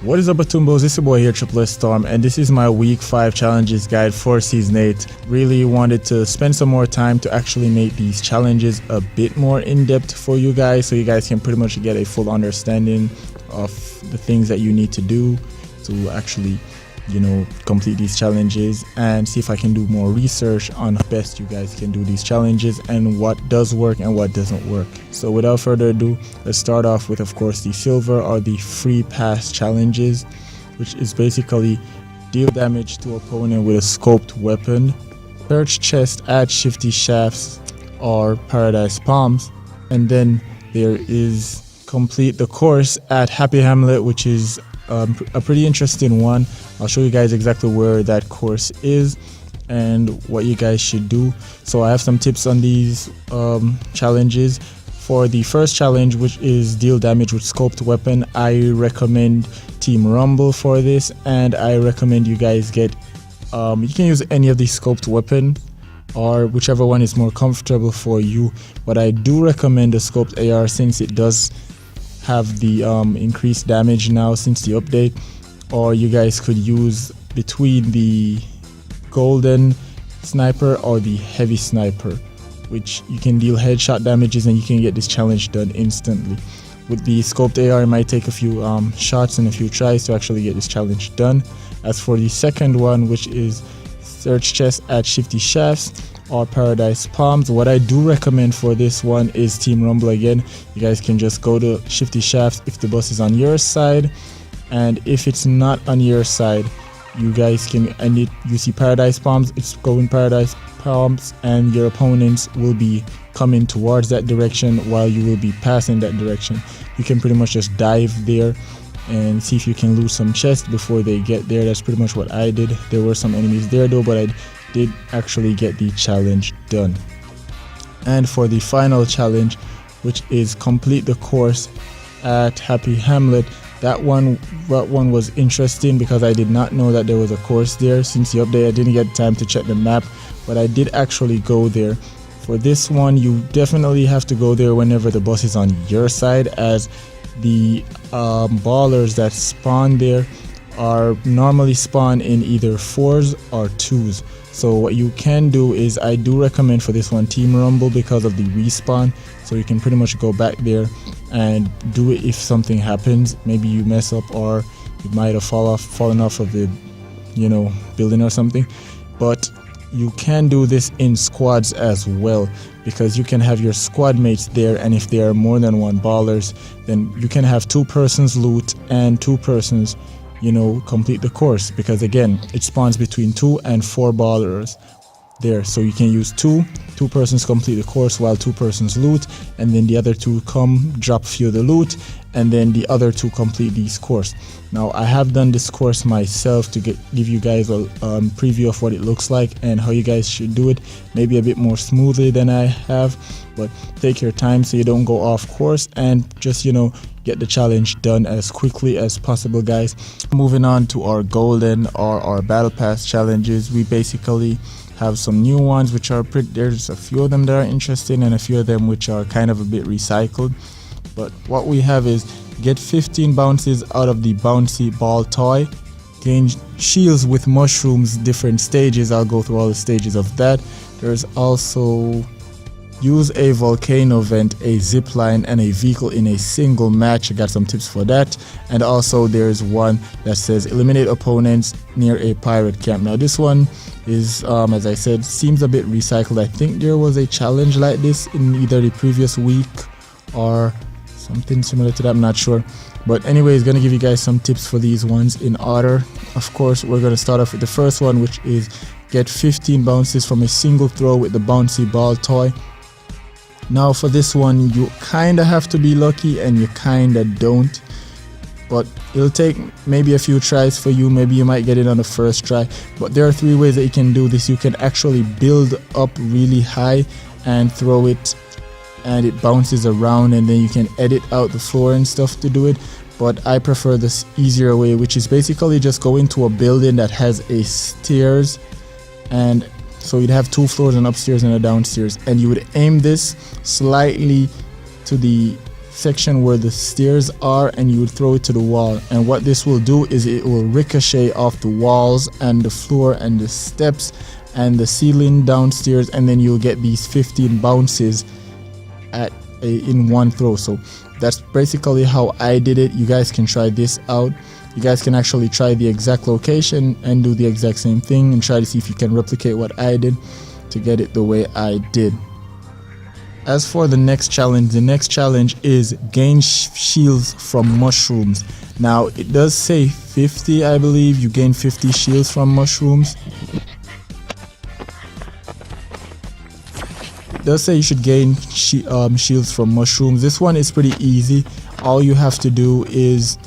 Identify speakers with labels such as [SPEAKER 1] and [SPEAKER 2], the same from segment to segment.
[SPEAKER 1] What is up, Batumbos? This is your boy here, Triple S Storm, and this is my week 5 challenges guide for Season 8. Really wanted to spend some more time to actually make these challenges a bit more in-depth for you guys, so you guys can pretty much get a full understanding of the things that you need to do to actually, complete these challenges, and see if I can do more research on how best you guys can do these challenges and what does work and what doesn't work. So without further ado, let's start off with, of course, the silver or the free pass challenges, which is basically deal damage to opponent with a scoped weapon, search chest at shifty shafts or paradise palms, and then there is complete the course at Happy Hamlet, which is a pretty interesting one. I'll show you guys exactly where that course is and what you guys should do. So I have some tips on these challenges. For the first challenge, which is deal damage with scoped weapon, I recommend Team Rumble for this, and I recommend you guys get you can use any of the scoped weapon or whichever one is more comfortable for you, but I do recommend the scoped AR since it does have the increased damage now since the update. Or you guys could use between the golden sniper or the heavy sniper, which you can deal headshot damages and you can get this challenge done instantly. With the scoped AR, it might take a few shots and a few tries to actually get this challenge done. As for the second one, which is search chest at shifty shafts or paradise palms, what I do recommend for this one is Team Rumble again. You guys can just go to shifty shafts if the bus is on your side, and if it's not on your side, you guys can, and you see paradise palms, it's going paradise palms, and your opponents will be coming towards that direction while you will be passing that direction. You can pretty much just dive there and see if you can lose some chests before they get there. That's pretty much what I did. There were some enemies there though, but I did actually get the challenge done. And for the final challenge, which is complete the course at Happy Hamlet, that one was interesting because I did not know that there was a course there. Since the update, I didn't get time to check the map, but I did actually go there. For this one, you definitely have to go there whenever the bus is on your side, as the ballers that spawn there are normally spawn in either 4s or 2s. So what you can do is, I do recommend for this one Team Rumble because of the respawn, so you can pretty much go back there and do it if something happens. Maybe you mess up or you might have fallen off of the building or something. But you can do this in squads as well, because you can have your squad mates there, and if there are more than one ballers, then you can have 2 persons loot and 2 persons complete the course, because again, it spawns between 2 and 4 ballers there. So you can use 2 persons complete the course while 2 persons loot, and then the other 2 come drop few of the loot, and then the other 2 complete this course. Now I have done this course myself to give you guys a preview of what it looks like and how you guys should do it, maybe a bit more smoothly than I have, but take your time so you don't go off course, and just get the challenge done as quickly as possible, guys. Moving on to our golden or our battle pass challenges, we basically have some new ones which are there's a few of them that are interesting and a few of them which are kind of a bit recycled. But what we have is get 15 bounces out of the bouncy ball toy, gain shields with mushrooms, different stages. I'll go through all the stages of that. There's also use a volcano vent, a zip line, and a vehicle in a single match. I got some tips for that. And also there's one that says eliminate opponents near a pirate camp. Now this one is, as I said, seems a bit recycled. I think there was a challenge like this in either the previous week or something similar to that, I'm not sure. But anyways, gonna give you guys some tips for these ones in order. Of course, we're gonna start off with the first one, which is get 15 bounces from a single throw with the bouncy ball toy. Now for this one, you kinda have to be lucky and you kinda don't, but it'll take maybe a few tries for you. Maybe you might get it on the first try, but there are 3 ways that you can do this. You can actually build up really high and throw it, and it bounces around, and then you can edit out the floor and stuff to do it. But I prefer this easier way, which is basically just go into a building that has a stairs, and so you'd have 2 floors, an upstairs and a downstairs, and you would aim this slightly to the section where the stairs are, and you would throw it to the wall. And what this will do is it will ricochet off the walls and the floor and the steps and the ceiling downstairs, and then you'll get these 15 bounces in one throw. So that's basically how I did it. You guys can try this out. You guys can actually try the exact location and do the exact same thing and try to see if you can replicate what I did to get it the way I did. As for the next challenge is gain shields from mushrooms. Now it does say 50, I believe. You gain 50 shields from mushrooms. It does say you should gain shields from mushrooms. This one is pretty easy. All you have to do is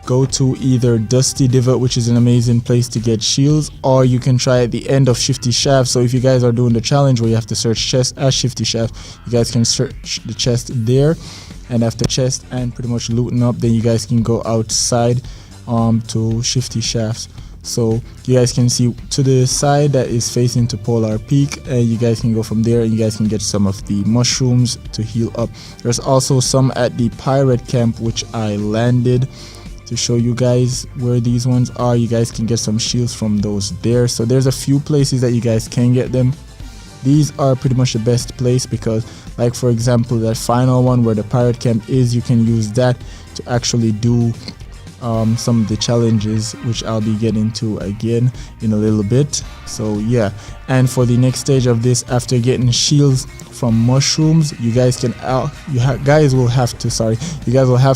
[SPEAKER 1] go to either Dusty Divot, which is an amazing place to get shields, or you can try at the end of Shifty Shaft. So if you guys are doing the challenge where you have to search chest as Shifty Shaft, you guys can search the chest there, and after chest and pretty much looting up, then you guys can go outside to Shifty Shafts. So you guys can see to the side that is facing to Polar Peak, and you guys can go from there and you guys can get some of the mushrooms to heal up. There's also some at the pirate camp, which I landed to show you guys where these ones are. You guys can get some shields from those there. So there's a few places that you guys can get them. These are pretty much the best place because, like for example, that final one where the pirate camp is, you can use that to actually do some of the challenges, which I'll be getting to again in a little bit. So yeah, and for the next stage of this, after getting shields from mushrooms, you guys can you guys will have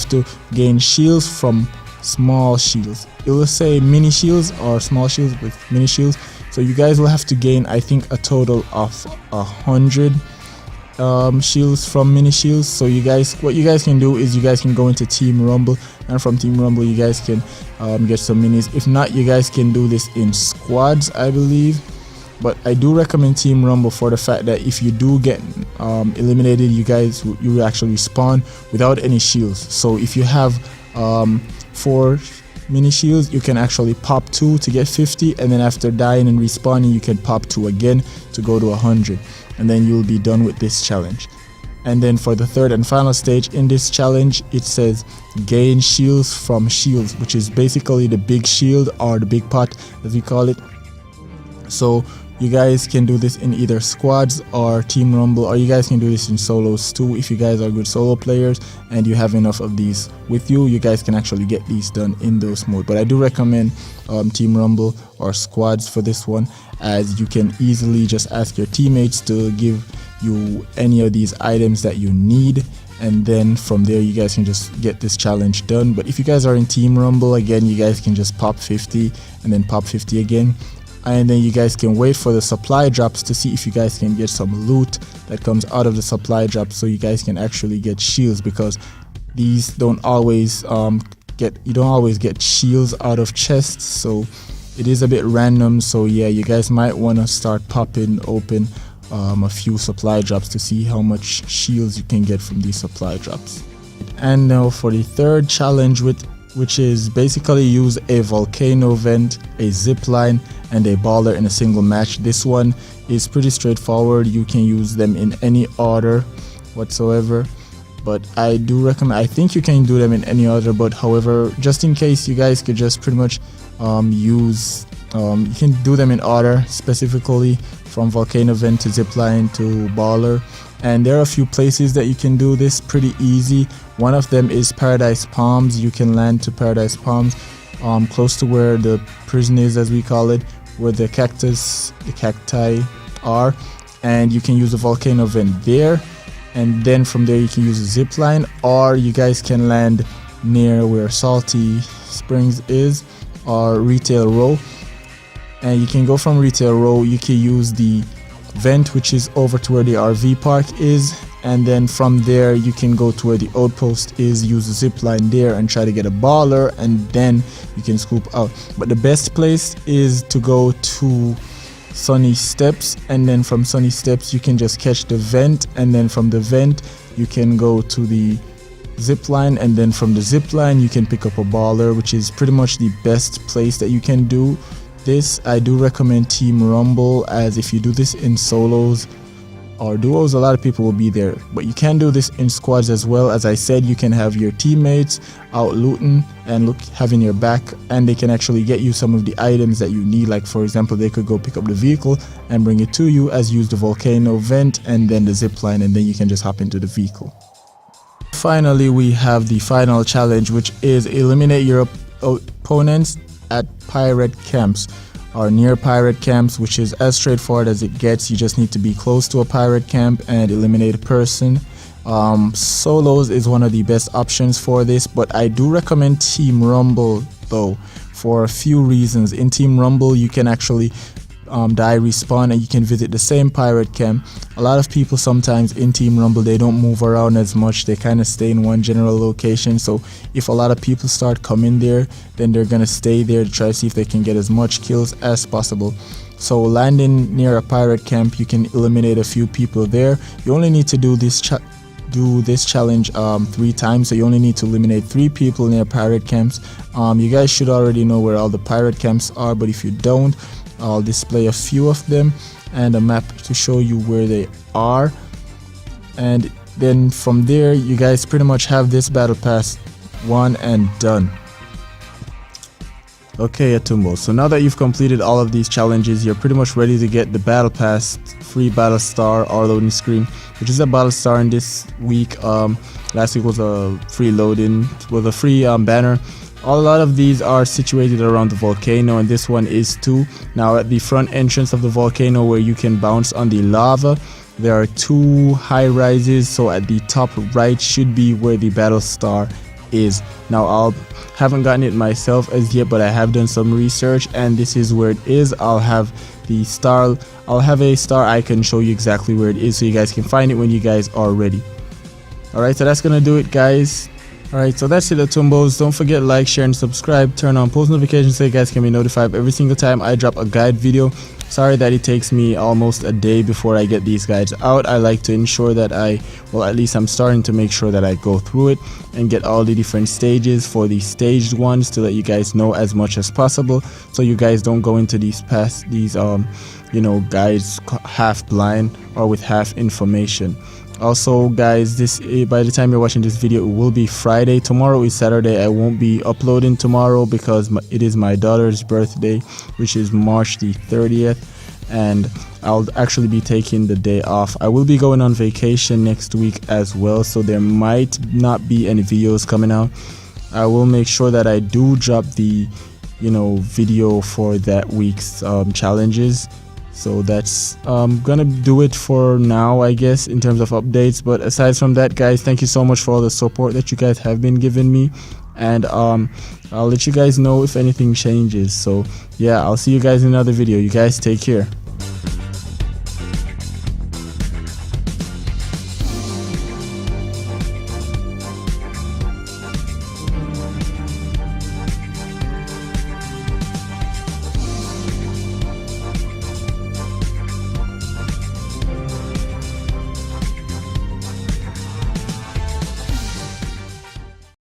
[SPEAKER 1] to gain shields from small shields. It will say mini shields or small shields with mini shields. So you guys will have to gain, I think, a total of 100 shields from mini shields. So what you guys can do is you guys can go into Team Rumble, and from Team Rumble you guys can get some minis. If not, you guys can do this in squads, I believe. But I do recommend Team Rumble for the fact that if you do get eliminated, you will actually spawn without any shields. So if you have 4 mini shields, you can actually pop 2 to get 50, and then after dying and respawning, you can pop 2 again to go to 100, and then you'll be done with this challenge. And then for the third and final stage in this challenge, it says gain shields from shields, which is basically the big shield or the big pot as we call it. So you guys can do this in either squads or Team Rumble, or you guys can do this in solos too. If you guys are good solo players and you have enough of these with you, you guys can actually get these done in those mode. But I do recommend Team Rumble or squads for this one, as you can easily just ask your teammates to give you any of these items that you need, and then from there you guys can just get this challenge done. But if you guys are in Team Rumble, again, you guys can just pop 50 and then pop 50 again, and then you guys can wait for the supply drops to see if you guys can get some loot that comes out of the supply drops, so you guys can actually get shields, because these don't always you don't always get shields out of chests, so it is a bit random. So yeah, you guys might want to start popping open a few supply drops to see how much shields you can get from these supply drops. And now for the third challenge, which is basically use a volcano vent, a zip line, and a baller in a single match. This one is pretty straightforward. You can use them in any order whatsoever, but I do recommend, I think you can do them in any order, but however, just in case, you guys could just pretty much you can do them in order, specifically from volcano vent to zipline to baller. And there are a few places that you can do this pretty easy. One of them is Paradise Palms. You can land to Paradise Palms, close to where the prison is, as we call it, where the cacti are, and you can use a volcano vent there, and then from there you can use a zip line, or you guys can land near where Salty Springs is, or Retail Row, and you can go from Retail Row. You can use the vent, which is over to where the RV park is, and then from there you can go to where the outpost is, use the zip line there and try to get a baller, and then you can scoop out. But the best place is to go to Sunny Steps, and then from Sunny Steps you can just catch the vent, and then from the vent you can go to the zip line, and then from the zip line you can pick up a baller, which is pretty much the best place that you can do this. I do recommend Team Rumble, as if you do this in solos, or duos, a lot of people will be there. But you can do this in squads as well. As I said, you can have your teammates out looting and having your back, and they can actually get you some of the items that you need. Like for example, they could go pick up the vehicle and bring it to you, as use the volcano vent and then the zip line, and then you can just hop into the vehicle. Finally, we have the final challenge, which is eliminate your opponents at pirate camps or near pirate camps, which is as straightforward as it gets. You just need to be close to a pirate camp and eliminate a person. Solos is one of the best options for this, but I do recommend Team Rumble though, for a few reasons. In Team Rumble, you can actually die, respawn, and you can visit the same pirate camp. A lot of people sometimes in Team Rumble, they don't move around as much. They kind of stay in one general location. So if a lot of people start coming there, then they're gonna stay there to try to see if they can get as much kills as possible. So landing near a pirate camp, you can eliminate a few people there. You only need to do this challenge 3 times, so you only need to eliminate 3 people near pirate camps. You guys should already know where all the pirate camps are, but if you don't, I'll display a few of them and a map to show you where they are, and then from there you guys pretty much have this battle pass won and done. Okay, Atumbo, so now that you've completed all of these challenges, you're pretty much ready to get the battle pass free battle star or loading screen, which is a battle star in this week. Last week was a free loading, was a free banner. A lot of these are situated around the volcano, and this one is too. Now at the front entrance of the volcano where you can bounce on the lava, there are 2 high rises, so at the top right should be where the battle star is. Now I haven't gotten it myself as yet, but I have done some research and this is where it is. I'll have a star icon show you exactly where it is, so you guys can find it when you guys are ready. Alright, so that's gonna do it, guys. Alright, so that's it, Atumbos. Don't forget to like, share, and subscribe. Turn on post notifications so you guys can be notified every single time I drop a guide video. Sorry that it takes me almost a day before I get these guides out. I like to ensure that at least I'm starting to make sure that I go through it and get all the different stages for the staged ones to let you guys know as much as possible, so you guys don't go into these guides half blind or with half information. Also, guys, by the time you're watching this video, it will be Friday. Tomorrow is Saturday. I won't be uploading tomorrow because it is my daughter's birthday, which is March the 30th, and I'll actually be taking the day off. I will be going on vacation next week as well, so there might not be any videos coming out. I will make sure that I do drop the video for that week's challenges. So that's gonna do it for now, I guess, in terms of updates. But aside from that, guys, thank you so much for all the support that you guys have been giving me, and I'll let you guys know if anything changes. So yeah, I'll see you guys in another video. You guys take care.